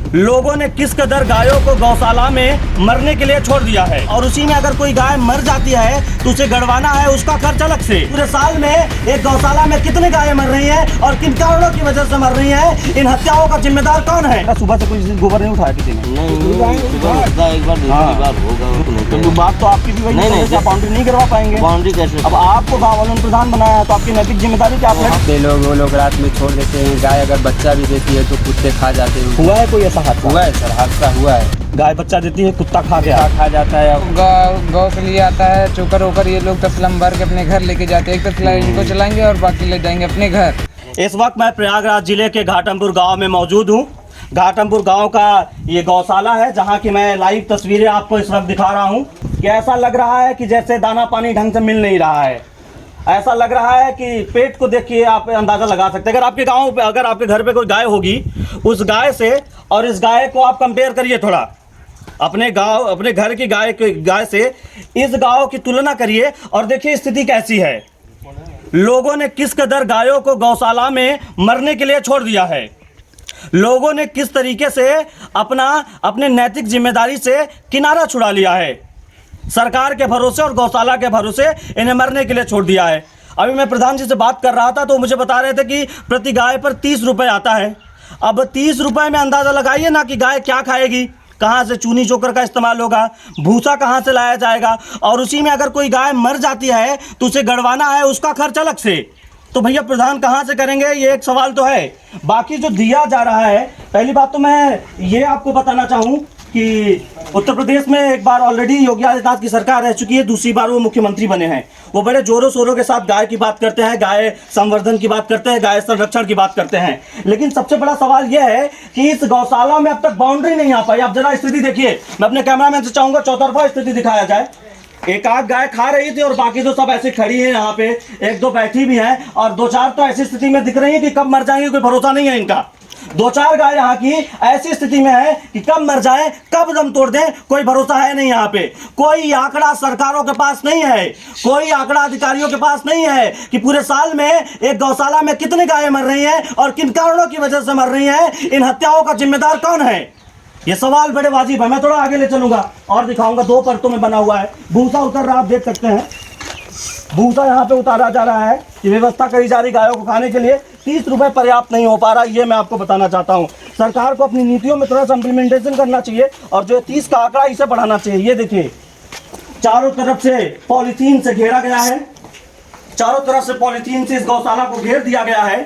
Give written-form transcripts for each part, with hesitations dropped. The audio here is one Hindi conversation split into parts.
लोगों ने किस कदर गायों को गौशाला में मरने के लिए छोड़ दिया है और उसी में अगर कोई गाय मर जाती है तो उसे गड़वाना है उसका खर्च अलग से। पूरे साल में एक गौशाला में कितने गायें मर रही हैं और किन कारणों की वजह से मर रही हैं, इन हत्याओं का जिम्मेदार कौन है? सुबह से कोई गोबर नहीं उठाया किसी ने? तो बात तो आपकी भी वही है, बाउंड्री नहीं करवा पाएंगे। बाउंड्री कैसे? अब आपको गाँव वालों ने प्रधान बनाया तो आपकी नैतिक जिम्मेदारी क्या? वो लोग रात में छोड़ देते हैं, गाय अगर बच्चा भी देती है तो कुत्ते खा जाते हैं। हुआ है कोई ऐसा हादसा? हुआ है सर, हादसा हुआ है। गाय बच्चा देती है, कुत्ता खा जाता है। गौ के लिए आता है चोकर वोकर, ये लोग तसलम भर के अपने घर लेके जाते हैं। एक तसला इनको चलाएंगे और बाकी ले जाएंगे अपने घर। इस वक्त मैं प्रयागराज जिले के घाटमपुर गांव में मौजूद हूं। घाटमपुर गांव का ये गौशाला है जहां की मैं लाइव तस्वीरें आपको इस वक्त दिखा रहा हूं कि ऐसा लग रहा है कि जैसे दाना पानी ढंग से मिल नहीं रहा है। ऐसा लग रहा है कि पेट को देखिए आप अंदाज़ा लगा सकते हैं। अगर आपके गांव पे, अगर आपके घर पे कोई गाय होगी, उस गाय से और इस गाय को आप कंपेयर करिए थोड़ा, अपने घर की गाय से इस गांव की तुलना करिए और देखिए स्थिति कैसी है। लोगों ने किस कदर गायों को गौशाला में मरने के लिए छोड़ दिया है। लोगों ने किस तरीके से अपने नैतिक जिम्मेदारी से किनारा छुड़ा लिया है। सरकार के भरोसे और गौशाला के भरोसे इन्हें मरने के लिए छोड़ दिया है। अभी मैं प्रधान जी से बात कर रहा था तो मुझे बता रहे थे कि प्रति गाय पर 30 रुपये आता है। अब 30 रुपये में अंदाज़ा लगाइए ना कि गाय क्या खाएगी, कहाँ से चूनी चोकर का इस्तेमाल होगा, भूसा कहाँ से लाया जाएगा, और उसी में अगर कोई गाय मर जाती है तो उसे गड़वाना है उसका खर्च अलग से। तो भैया प्रधान कहाँ से करेंगे, ये एक सवाल तो है। बाकी जो दिया जा रहा है, पहली बात तो मैं ये आपको बताना चाहूँ कि उत्तर प्रदेश में एक बार ऑलरेडी योगी आदित्यनाथ की सरकार रह चुकी है, दूसरी बार वो मुख्यमंत्री बने हैं। वो बड़े जोरों शोरों के साथ गाय की बात करते हैं, गाय संवर्धन की बात करते हैं, गाय संरक्षण की बात करते हैं। लेकिन सबसे बड़ा सवाल यह है कि इस गौशाला में अब तक बाउंड्री नहीं आ पाई। आप जरा स्थिति देखिए, मैं अपने कैमरामैन से चाहूंगा चौतरफा स्थिति दिखाया जाए। एक आध गाय खा रही थी और बाकी तो सब ऐसे खड़ी है, यहाँ पे एक दो बैठी भी हैं और दो चार तो ऐसी स्थिति में दिख रही है कि कब मर जाएंगे कोई भरोसा नहीं है इनका। दो चार गाय यहाँ की ऐसी स्थिति में है कि कब मर जाए, कब दम तोड़ दें, कोई भरोसा है नहीं। यहाँ पे कोई आंकड़ा सरकारों के पास नहीं है, कोई आंकड़ा अधिकारियों के पास नहीं है कि पूरे साल में एक गौशाला में कितने गायें मर रही हैं और किन कारणों की वजह से मर रही हैं, इन हत्याओं का जिम्मेदार कौन है। ये सवाल बड़े वाजिब है। मैं थोड़ा आगे ले चलूंगा और दिखाऊंगा, 2 परतों में बना हुआ है। भूसा उतर रहा, आप देख सकते हैं, भूसा यहाँ पे उतारा जा रहा है कि व्यवस्था करी जा रही गायों को खाने के लिए। 30 रुपये पर्याप्त नहीं हो पा रहा, ये मैं आपको बताना चाहता हूँ। सरकार को अपनी नीतियों में थोड़ा सा इम्प्लीमेंटेशन करना चाहिए और जो 30 का आंकड़ा इसे बढ़ाना चाहिए। ये देखिए, चारों तरफ से पॉलीथीन से घेरा गया है, चारों तरफ से पॉलीथीन से इस गौशाला को घेर दिया गया है।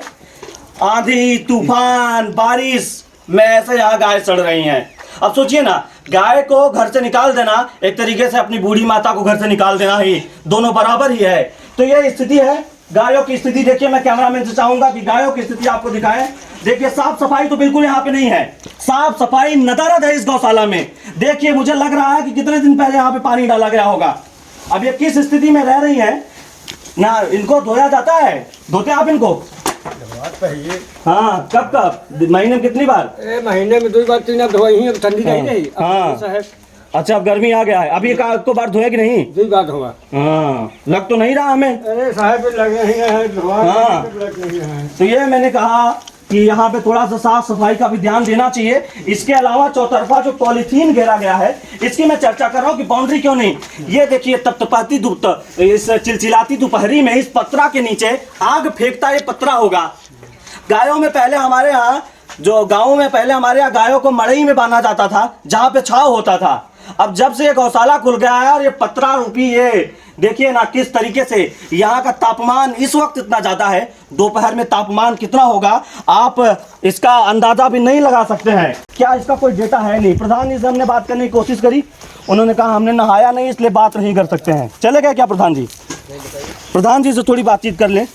आंधी तूफान बारिश में ऐसे यहाँ गाय सड़ रही हैं। अब सोचिए ना, गाय को घर से निकाल देना एक तरीके से अपनी बूढ़ी माता को घर से निकाल देना ही, दोनों बराबर ही है। तो ये स्थिति है गायों की स्थिति। देखिए, मैं कैमरामैन से चाहूंगा कि गायों की स्थिति आपको दिखाएं। देखिए, साफ सफाई तो बिल्कुल यहाँ पे नहीं है, साफ सफाई नदारद है इस गौशाला में। देखिए, मुझे लग रहा है कि कितने दिन पहले यहाँ पे पानी डाला गया होगा। अब ये किस स्थिति में रह रही है ना, इनको धोया जाता है? धोते आप इनको? हाँ, कब महीने में कितनी बार? महीने में 2 बार 3 बार धोई ही, ठंडी नहीं। हाँ, अच्छा, अब गर्मी आ गया है, अभी 1 बार धोए कि नहीं? 2 बार धोआ। हाँ, लग तो नहीं रहा हमें। अरे साहब लगे ही है। हाँ, तो ये मैंने कहा कि यहाँ पे थोड़ा सा साफ सफाई का भी ध्यान देना चाहिए। इसके अलावा चौतरफा जो पॉलीथीन घेरा गया है, इसकी मैं चर्चा कर रहा हूँ कि बाउंड्री क्यों नहीं। ये देखिए, तपतपाती इस चिलचिलाती दोपहरी में इस पत्रा के नीचे आग फेंकता ये पत्रा होगा। गायों में पहले हमारे यहाँ, जो गाँव में पहले हमारे यहाँ गायों को मड़ई में बांधा जाता था जहाँ पे छाव होता था। अब जब से ये गौशाला खुल गया है और ये पत्रा रूपी, ये देखिए ना किस तरीके से यहाँ का तापमान इस वक्त इतना ज़्यादा है। दोपहर में तापमान कितना होगा आप इसका अंदाज़ा भी नहीं लगा सकते हैं। क्या इसका कोई डेटा है नहीं? प्रधान जी से हमने बात करने की कोशिश करी, उन्होंने कहा हमने नहाया नहीं इसलिए बात नहीं कर सकते हैं। चले गए क्या प्रधान जी? प्रधान जी से थोड़ी बातचीत कर लें।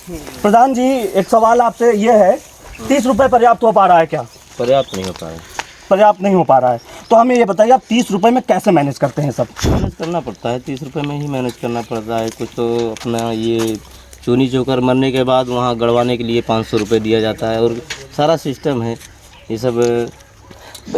प्रधान जी, एक सवाल आपसे ये है, 30 रुपये पर्याप्त हो पा रहा है क्या? पर्याप्त नहीं होता है। पर्याप्त नहीं हो पा रहा है, तो हमें ये बताइए आप 30 रुपये में कैसे मैनेज करते हैं? सब मैनेज करना पड़ता है, 30 रुपये में ही मैनेज करना पड़ता है। कुछ तो अपना ये चूनी चोकर मरने के बाद वहाँ गड़वाने के लिए 500 रुपये दिया जाता है और सारा सिस्टम है। ये सब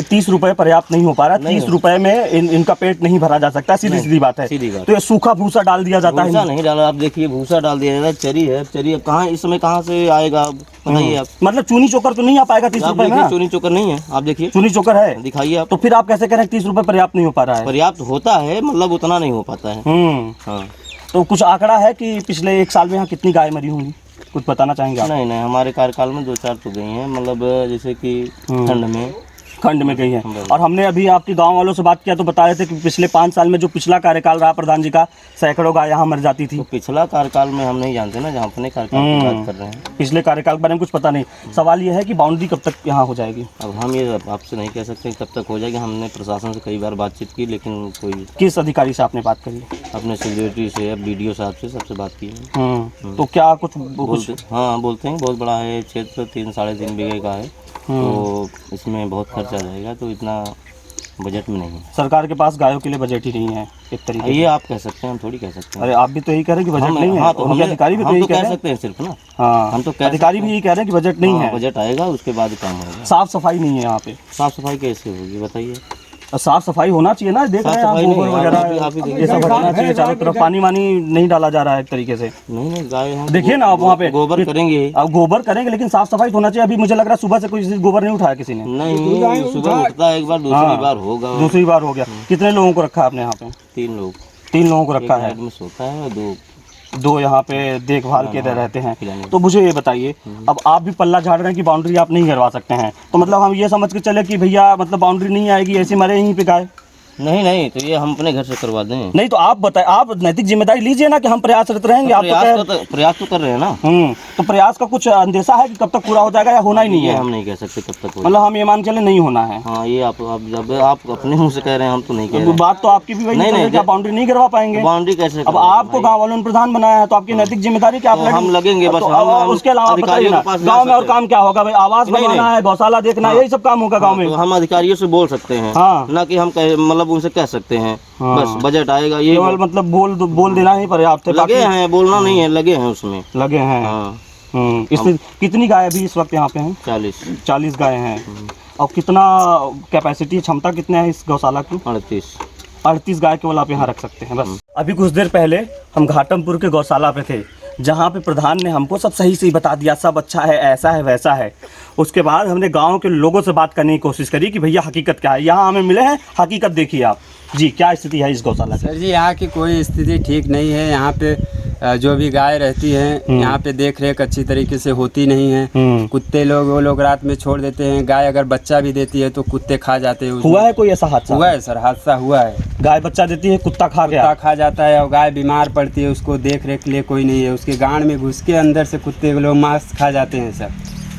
30 रुपए पर्याप्त नहीं हो पा रहा है। नहीं 30 रुपए में इनका पेट नहीं भरा जा सकता, सीधी सीधी बात है। सीधी बात। तो ये सूखा भूसा डाल दिया जाता भूसा है। नहीं डाला, आप देखिए भूसा डाल दिया जाता है, चरी है, चरी अब कहाँ इस समय कहाँ से आएगा आप बताइए आप। मतलब चूनी चोकर तो नहीं आ पाएगा 30 आप रुपए में देखिए ना? चूनी चोकर नहीं है, आप देखिए चूनी चोकर है, दिखाइए आप। तो फिर आप कैसे कह रहे हैं 30 रुपए पर्याप्त नहीं हो पा रहा है? पर्याप्त होता है, मतलब उतना नहीं हो पाता है। हाँ तो कुछ आंकड़ा है कि पिछले 1 साल में यहाँ कितनी गाय मरी होंगी, कुछ बताना चाहेंगे आप? नहीं नहीं, हमारे कार्यकाल में 2-4 तो गई हैं, मतलब जैसे कि खंड में गई है। और हमने अभी आपके गांव वालों से बात किया तो बता रहे थे कि पिछले 5 साल में जो पिछला कार्यकाल रहा प्रधान जी का, सैकड़ों गाय यहाँ मर जाती थी। तो पिछला कार्यकाल में हम नहीं जानते ना, जहाँ अपने कार्यकाल की बात कर रहे हैं। पिछले कार्यकाल के बारे में कुछ पता नहीं। सवाल ये है कि बाउंड्री कब तक यहाँ हो जाएगी? अब हम ये आपसे नहीं कह सकते कब तक हो जाएगी। हमने प्रशासन से कई बार बातचीत की, लेकिन कोई। किस अधिकारी से आपने बात करी? अपने सेक्रेटरी से, BDO साहब से, सबसे बात की है। तो क्या कुछ बोलते, हाँ बोलते हैं बहुत बड़ा है क्षेत्र, 3-3.5 बीघे का है, तो इसमें बहुत खर्चा जाएगा, तो इतना बजट में नहीं है। सरकार के पास गायों के लिए बजट ही नहीं है एक तरीके ये आप कह सकते हैं, हम थोड़ी कह सकते हैं। अरे आप भी तो यही कह रहे हैं कि बजट नहीं है। हाँ, तो उनके अधिकारी भी तो यही कह सकते हैं सिर्फ ना। हाँ, हम तो अधिकारी भी यही कह रहे हैं कि बजट नहीं है। बजट आएगा उसके बाद काम होगा। साफ सफाई नहीं है यहाँ पे। साफ सफाई कैसे होगी बताइए? साफ सफाई होना चाहिए ना, देख रहे हैं आप गोबर वगैरह ये सब हटाना चाहिए चारों तरफ, पानी वानी नहीं डाला जा रहा है एक तरीके से। नहीं गाय हम देखिए ना आप वहाँ पे गोबर करेंगे, अब गोबर करेंगे लेकिन साफ सफाई तो होना चाहिए। अभी मुझे लग रहा है सुबह से कोई गोबर नहीं उठाया किसी ने। नहीं, सुबह उठता है एक बार, दूसरी बार होगा, दूसरी बार हो गया। कितने लोगों को रखा है आपने यहाँ पे? 3 लोग। 3 लोगों को रखा है, में सोता है और 2 यहाँ पे देखभाल के रहते हैं। तो मुझे ये बताइए, अब आप भी पल्ला झाड़ रहे हैं कि बाउंड्री आप नहीं करवा सकते हैं, तो मतलब हम ये समझ के चले कि भैया मतलब बाउंड्री नहीं आएगी, ऐसे मरे यहीं पे गाय? नहीं, तो ये हम अपने घर से करवा दें। नहीं तो आप बताए, आप नैतिक जिम्मेदारी लीजिए ना कि हम प्रयासरत रहेंगे। आप प्रयास तो कर रहे हैं ना। तो प्रयास का कुछ अंदेशा है कि कब तक पूरा हो जाएगा या होना ही नहीं है? हम नहीं कह सकते कब तक, मतलब हम ये मान चले नहीं होना है। हाँ, ये आप जब आप अपने मुंह से कह रहे हैं, हम तो नहीं कह रहे। बात तो आपकी भी वही है कि आप बाउंड्री नहीं करवा पाएंगे। बाउंड्री कैसे? अब आपको गाँव वालों ने प्रधान बनाया है तो आपकी नैतिक जिम्मेदारी क्या? हम लगेंगे बस। उसके अलावा बताइए ना, गाँव में और काम क्या होगा भाई? आवास बनवाना है, गौशाला देखना, यही सब काम होगा गाँव में। हम अधिकारियों से बोल सकते हैं, ना कि हम मतलब उनसे कह सकते हैं। बस बजट आएगा, ये मतलब बोल देना ही पर्याप्त है। लगे हैं, बोलना नहीं है, लगे हैं उसमें, लगे हैं। इसमें कितनी गाय अभी इस वक्त यहाँ पे हैं? 40 गाय हैं। और कितना कैपेसिटी, क्षमता कितने है इस गौशाला की? 38 गाय केवल आप यहाँ रख सकते हैं बस। अभी कुछ देर पहले हम घाटमपुर के गौशाला पे थे, जहाँ पे प्रधान ने हमको सब सही से बता दिया, सब अच्छा है, ऐसा है, वैसा है। उसके बाद हमने गांव के लोगों से बात करने की कोशिश करी कि भैया हकीकत क्या है। यहाँ हमें मिले हैं, हकीकत देखिए आप जी, क्या स्थिति है इस गौशाला की? सर जी, यहाँ की कोई स्थिति ठीक नहीं है। यहाँ पे जो भी गाय रहती हैं, यहाँ पे देख रेख अच्छी तरीके से होती नहीं है। कुत्ते लोग, वो लोग रात में छोड़ देते हैं। गाय अगर बच्चा भी देती है तो कुत्ते खा जाते हैं। हुआ है कोई ऐसा हादसा? हुआ है सर, हादसा हुआ है। गाय बच्चा देती है, कुत्ता खा जाता है और गाय बीमार पड़ती है, उसको देख रेख के लिए कोई नहीं है। उसके गांड में घुस के अंदर से कुत्ते लोग मांस खा जाते हैं सर।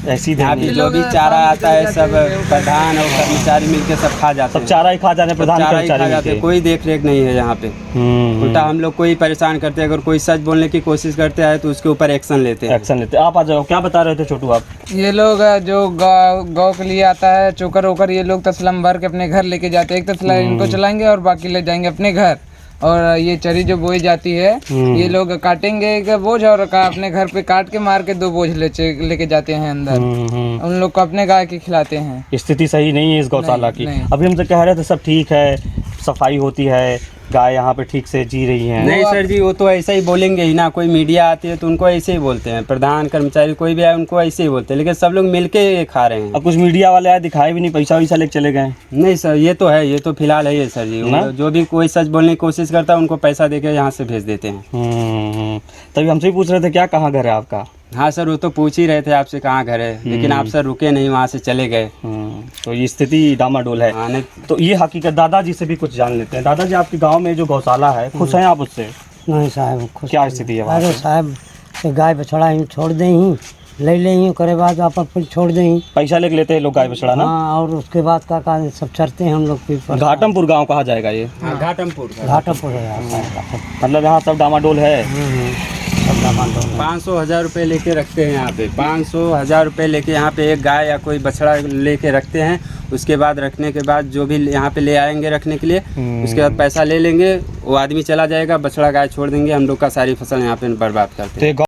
ऐसी यहाँ पे जो भी चारा आता है सब प्रधान और कर्मचारी मिलके सब खा जाते हैं। सब चारा ही खा जाते हैं, प्रधान कर्मचारी जाते हैं। कोई देख रेख नहीं है यहाँ पे। उल्टा हम लोग कोई परेशान करते हैं, अगर कोई सच बोलने की कोशिश करते हैं तो उसके ऊपर एक्शन लेते हैं। आप आ जाओ, क्या बता रहे थे छोटू आप? ये लोग जो गौ के लिए आता है चोकर वोकर, ये लोग तसलम भर के अपने घर लेके जाते हैं। एक तसला इनको चलाएंगे और बाकी ले जाएंगे अपने घर। और ये चरी जो बोई जाती है, ये लोग काटेंगे एक बोझ और अपने घर पे काट के मार के 2 बोझ लेके जाते हैं अंदर। उन लोग को अपने गाय के खिलाते हैं। स्थिति सही नहीं है इस गौशाला की। अभी हमसे कह रहे थे सब ठीक है, सफाई होती है, गाय यहाँ पे ठीक से जी रही हैं। नहीं सर जी, वो तो ऐसा ही बोलेंगे ही ना। कोई मीडिया आती है तो उनको ऐसे ही बोलते हैं, प्रधान कर्मचारी कोई भी आए उनको ऐसे ही बोलते हैं, लेकिन सब लोग मिलके खा रहे हैं। अब कुछ मीडिया वाले आए, दिखाए भी नहीं, पैसा वैसा लेके चले गए। नहीं सर, ये तो है, ये तो फिलहाल है ये सर जी। जो भी कोई सच बोलने की कोशिश करता है उनको पैसा देके यहाँ से भेज देते हैं। तभी हमसे ही पूछ रहे थे क्या, कहाँ घर है आपका? हाँ सर, वो तो पूछ ही रहे थे आपसे कहाँ घर है, लेकिन आप सर रुके नहीं, वहाँ से चले गए। तो ये स्थिति डामाडोल है। तो ये हकीकत दादाजी से भी कुछ जान लेते हैं। दादाजी, आपके गांव में जो गौशाला है, खुश हैं आप उससे? नहीं साहब, खुश क्या स्थिति है? अरे साहब, गाय बछड़ा ही छोड़ दे ही, ले ले ही, करे बाद आप छोड़ दे ही। पैसा लेते हैं लोग गाय बछड़ा ना? हाँ, और उसके बाद का सब चरते हैं हम लोग। घाटमपुर गाँव कहा जाएगा ये? घाटमपुर है। मतलब यहाँ सब डामाडोल है। 500,000 रुपये लेके रखते हैं यहाँ पे। 500,000 रुपये लेके यहाँ पे एक गाय या कोई बछड़ा लेके रखते हैं। उसके बाद रखने के बाद जो भी यहाँ पे ले आएंगे रखने के लिए, उसके बाद पैसा ले लेंगे, वो आदमी चला जाएगा, बछड़ा गाय छोड़ देंगे। हम लोग का सारी फसल यहाँ पे बर्बाद करते हैं।